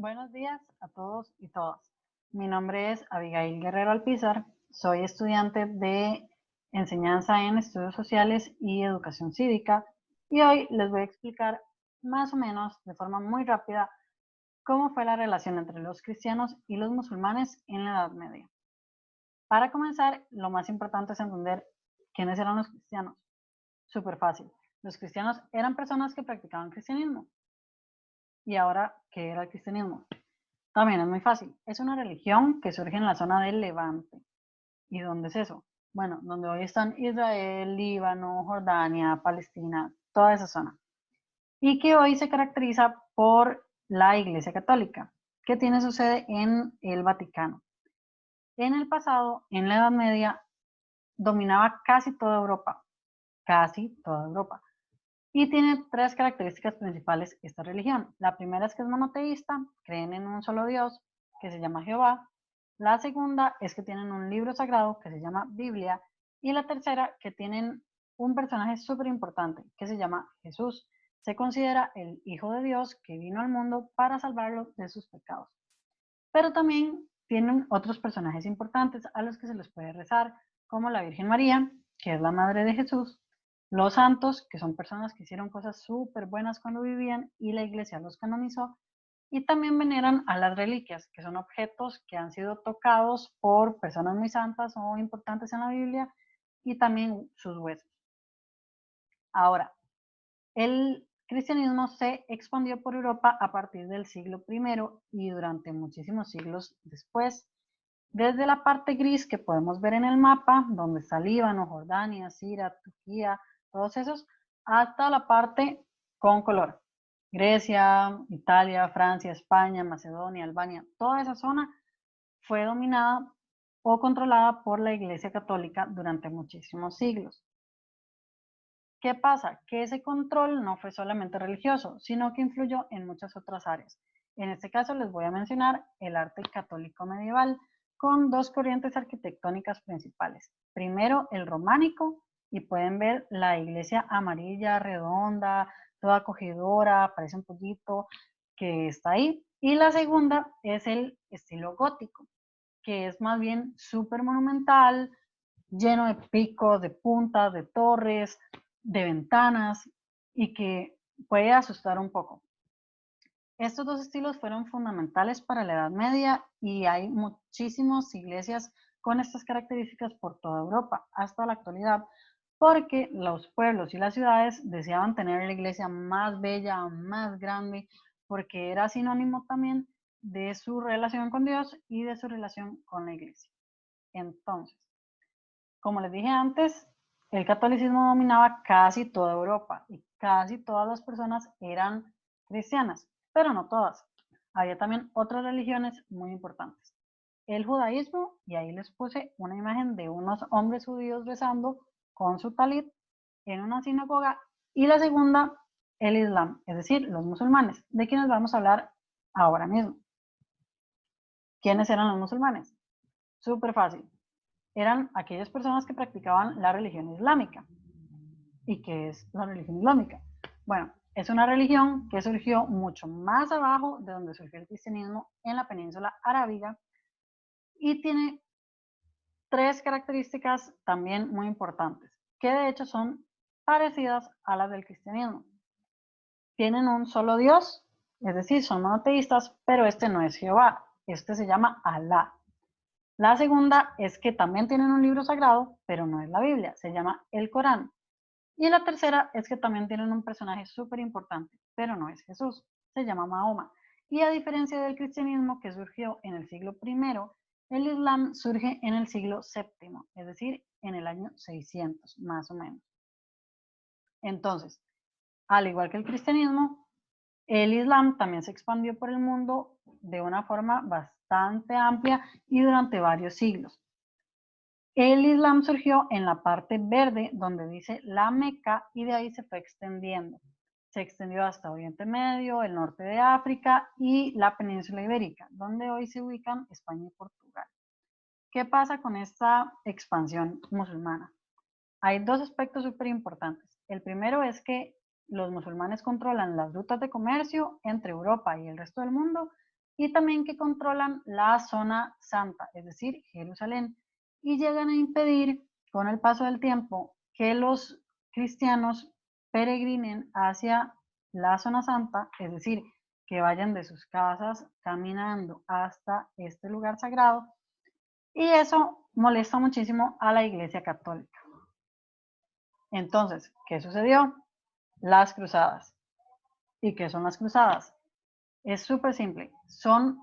Buenos días a todos y todas. Mi nombre es Abigail Guerrero Alpizar, soy estudiante de Enseñanza en Estudios Sociales y Educación Cívica y hoy les voy a explicar más o menos de forma muy rápida cómo fue la relación entre los cristianos y los musulmanes en la Edad Media. Para comenzar, lo más importante es entender quiénes eran los cristianos. Súper fácil. Los cristianos eran personas que practicaban cristianismo. ¿Y ahora qué era el cristianismo? También es muy fácil. Es una religión que surge en la zona del Levante. ¿Y dónde es eso? Bueno, donde hoy están Israel, Líbano, Jordania, Palestina, toda esa zona. Y que hoy se caracteriza por la Iglesia Católica, que tiene su sede en el Vaticano. En el pasado, en la Edad Media, dominaba casi toda Europa. Y tiene tres características principales esta religión. La primera es que es monoteísta, creen en un solo Dios, que se llama Jehová. La segunda es que tienen un libro sagrado que se llama Biblia. Y la tercera, que tienen un personaje súper importante que se llama Jesús. Se considera el Hijo de Dios que vino al mundo para salvarlo de sus pecados. Pero también tienen otros personajes importantes a los que se les puede rezar, como la Virgen María, que es la madre de Jesús, los santos, que son personas que hicieron cosas súper buenas cuando vivían y la iglesia los canonizó, y también veneran a las reliquias, que son objetos que han sido tocados por personas muy santas o importantes en la Biblia, y también sus huesos. Ahora, el cristianismo se expandió por Europa a partir del siglo I y durante muchísimos siglos después. Desde la parte gris que podemos ver en el mapa, donde está Líbano, Jordania, Siria, Turquía, todos esos, hasta la parte con color. Grecia, Italia, Francia, España, Macedonia, Albania, toda esa zona fue dominada o controlada por la Iglesia Católica durante muchísimos siglos. ¿Qué pasa? Que ese control no fue solamente religioso, sino que influyó en muchas otras áreas. En este caso les voy a mencionar el arte católico medieval, con dos corrientes arquitectónicas principales. Primero, el románico, y pueden ver la iglesia amarilla, redonda, toda acogedora, parece un poquito que está ahí. Y la segunda es el estilo gótico, que es más bien súper monumental, lleno de picos, de puntas, de torres, de ventanas y que puede asustar un poco. Estos dos estilos fueron fundamentales para la Edad Media y hay muchísimas iglesias con estas características por toda Europa hasta la actualidad, porque los pueblos y las ciudades deseaban tener la iglesia más bella, más grande, porque era sinónimo también de su relación con Dios y de su relación con la iglesia. Entonces, como les dije antes, el catolicismo dominaba casi toda Europa y casi todas las personas eran cristianas, pero no todas. Había también otras religiones muy importantes. El judaísmo, y ahí les puse una imagen de unos hombres judíos rezando con su talit en una sinagoga, y la segunda, el islam, es decir, los musulmanes, de quienes vamos a hablar ahora mismo. ¿Quiénes eran los musulmanes? Súper fácil. Eran aquellas personas que practicaban la religión islámica. ¿Y qué es la religión islámica? Bueno, es una religión que surgió mucho más abajo de donde surgió el cristianismo en la península arábiga y tiene tres características también muy importantes, que de hecho son parecidas a las del cristianismo. Tienen un solo Dios, es decir, son monoteístas, pero este no es Jehová, este se llama Alá. La segunda es que también tienen un libro sagrado, pero no es la Biblia, se llama el Corán. Y la tercera es que también tienen un personaje súper importante, pero no es Jesús, se llama Mahoma. Y a diferencia del cristianismo que surgió en el siglo I, el Islam surge en el siglo VII, es decir, en el año 600 más o menos. Entonces, al igual que el cristianismo, el Islam también se expandió por el mundo de una forma bastante amplia y durante varios siglos. El Islam surgió en la parte verde donde dice la Meca y de ahí se fue extendiendo. Se extendió hasta Oriente Medio, el norte de África y la península ibérica, donde hoy se ubican España y Portugal. ¿Qué pasa con esta expansión musulmana? Hay dos aspectos súper importantes. El primero es que los musulmanes controlan las rutas de comercio entre Europa y el resto del mundo y también que controlan la zona santa, es decir, Jerusalén, y llegan a impedir con el paso del tiempo que los cristianos peregrinen hacia la zona santa, es decir, que vayan de sus casas caminando hasta este lugar sagrado, y eso molesta muchísimo a la Iglesia Católica. Entonces, ¿qué sucedió? Las cruzadas. ¿Y qué son las cruzadas? Es súper simple. Son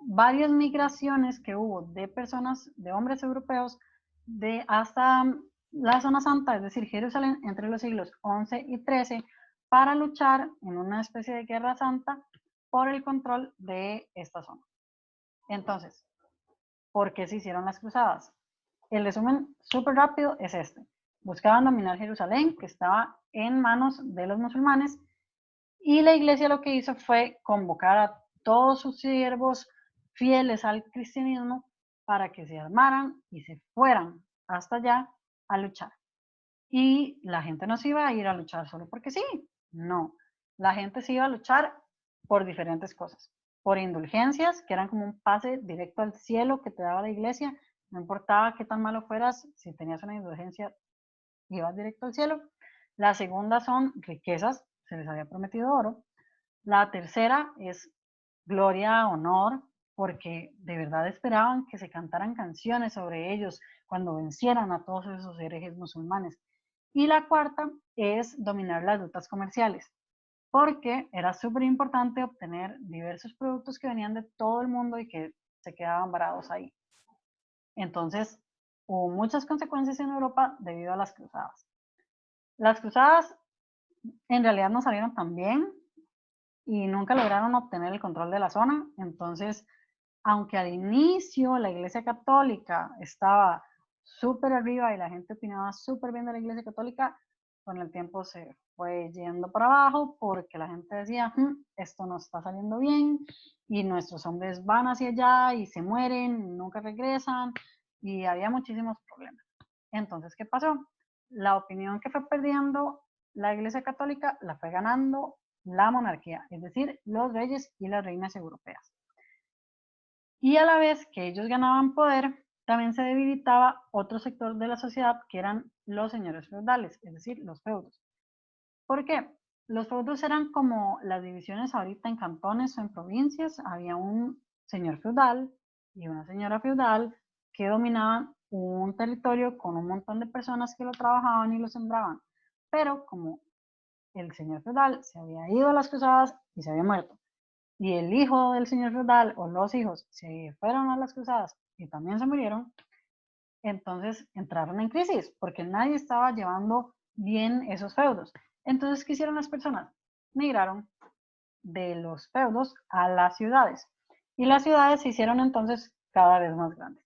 varias migraciones que hubo de personas, de hombres europeos, de hasta la zona santa, es decir, Jerusalén, entre los siglos XI y XIII, para luchar en una especie de guerra santa por el control de esta zona. Entonces, ¿por qué se hicieron las cruzadas? El resumen súper rápido es este. Buscaban dominar Jerusalén, que estaba en manos de los musulmanes, y la iglesia lo que hizo fue convocar a todos sus siervos fieles al cristianismo para que se armaran y se fueran hasta allá a luchar. Y la gente no se iba a ir a luchar solo porque sí, no. La gente se iba a luchar por diferentes cosas. Por indulgencias, que eran como un pase directo al cielo que te daba la iglesia. No importaba qué tan malo fueras, si tenías una indulgencia, ibas directo al cielo. La segunda son riquezas, se les había prometido oro. La tercera es gloria, honor, porque de verdad esperaban que se cantaran canciones sobre ellos cuando vencieran a todos esos herejes musulmanes. Y la cuarta es dominar las rutas comerciales, porque era súper importante obtener diversos productos que venían de todo el mundo y que se quedaban varados ahí. Entonces, hubo muchas consecuencias en Europa debido a las cruzadas. Las cruzadas en realidad no salieron tan bien y nunca lograron obtener el control de la zona. Entonces, aunque al inicio la Iglesia Católica estaba súper arriba y la gente opinaba súper bien de la Iglesia Católica, con el tiempo se fue yendo para abajo porque la gente decía, esto no está saliendo bien y nuestros hombres van hacia allá y se mueren, nunca regresan y había muchísimos problemas. Entonces, ¿qué pasó? La opinión que fue perdiendo la Iglesia Católica la fue ganando la monarquía, es decir, los reyes y las reinas europeas. Y a la vez que ellos ganaban poder, también se debilitaba otro sector de la sociedad que eran los señores feudales, es decir, los feudos. ¿Por qué? Los feudos eran como las divisiones ahorita en cantones o en provincias. Había un señor feudal y una señora feudal que dominaban un territorio con un montón de personas que lo trabajaban y lo sembraban. Pero como el señor feudal se había ido a las cruzadas y se había muerto, y el hijo del señor feudal o los hijos se fueron a las cruzadas y también se murieron, entonces entraron en crisis porque nadie estaba llevando bien esos feudos. Entonces, ¿qué hicieron las personas? Migraron de los feudos a las ciudades y las ciudades se hicieron entonces cada vez más grandes.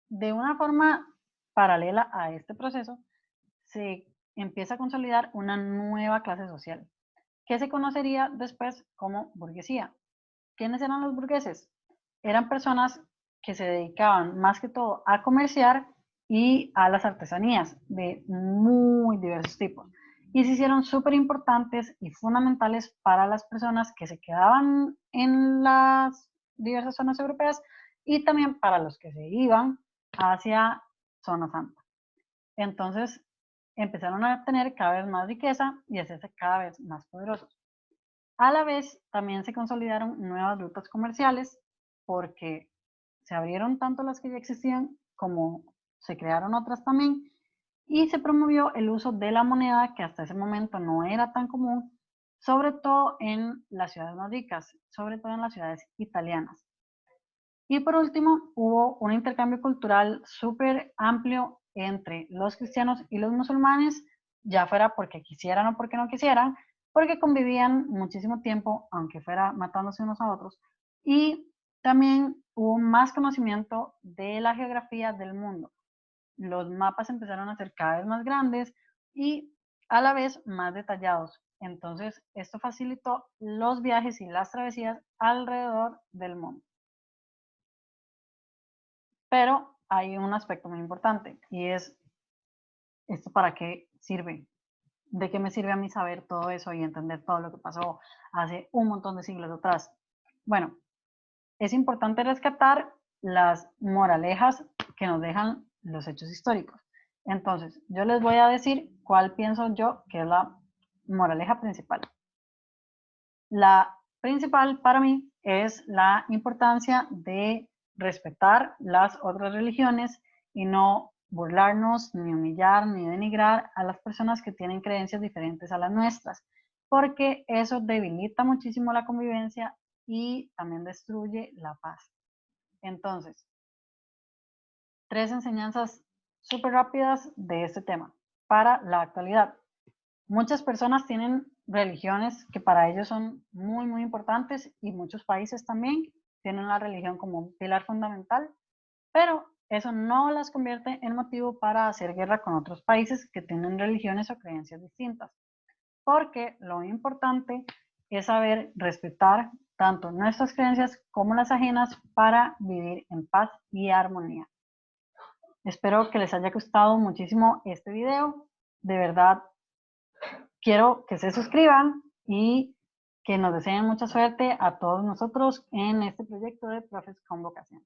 De una forma paralela a este proceso, se empieza a consolidar una nueva clase social que se conocería después como burguesía. ¿Quiénes eran los burgueses? Eran personas que se dedicaban más que todo a comerciar y a las artesanías de muy diversos tipos. Y se hicieron súper importantes y fundamentales para las personas que se quedaban en las diversas zonas europeas y también para los que se iban hacia zona santa. Entonces empezaron a tener cada vez más riqueza y a hacerse cada vez más poderosos. A la vez, también se consolidaron nuevas rutas comerciales porque se abrieron tanto las que ya existían como se crearon otras también y se promovió el uso de la moneda que hasta ese momento no era tan común, sobre todo en las ciudades más ricas, sobre todo en las ciudades italianas. Y por último, hubo un intercambio cultural súper amplio entre los cristianos y los musulmanes, ya fuera porque quisieran o porque no quisieran, porque convivían muchísimo tiempo, aunque fuera matándose unos a otros, y también hubo más conocimiento de la geografía del mundo. Los mapas empezaron a ser cada vez más grandes y a la vez más detallados. Entonces, esto facilitó los viajes y las travesías alrededor del mundo. Pero hay un aspecto muy importante y es, ¿esto para qué sirve? ¿De qué me sirve a mí saber todo eso y entender todo lo que pasó hace un montón de siglos atrás? Bueno, es importante rescatar las moralejas que nos dejan los hechos históricos. Entonces, yo les voy a decir cuál pienso yo que es la moraleja principal. La principal para mí es la importancia de respetar las otras religiones y no burlarnos, ni humillar, ni denigrar a las personas que tienen creencias diferentes a las nuestras, porque eso debilita muchísimo la convivencia y también destruye la paz. Entonces, 3 enseñanzas súper rápidas de este tema para la actualidad. Muchas personas tienen religiones que para ellos son muy importantes y muchos países también tienen la religión como un pilar fundamental, pero eso no las convierte en motivo para hacer guerra con otros países que tienen religiones o creencias distintas, porque lo importante es saber respetar tanto nuestras creencias como las ajenas para vivir en paz y armonía. Espero que les haya gustado muchísimo este video. De verdad, quiero que se suscriban y que nos deseen mucha suerte a todos nosotros en este proyecto de Profes con Vocación.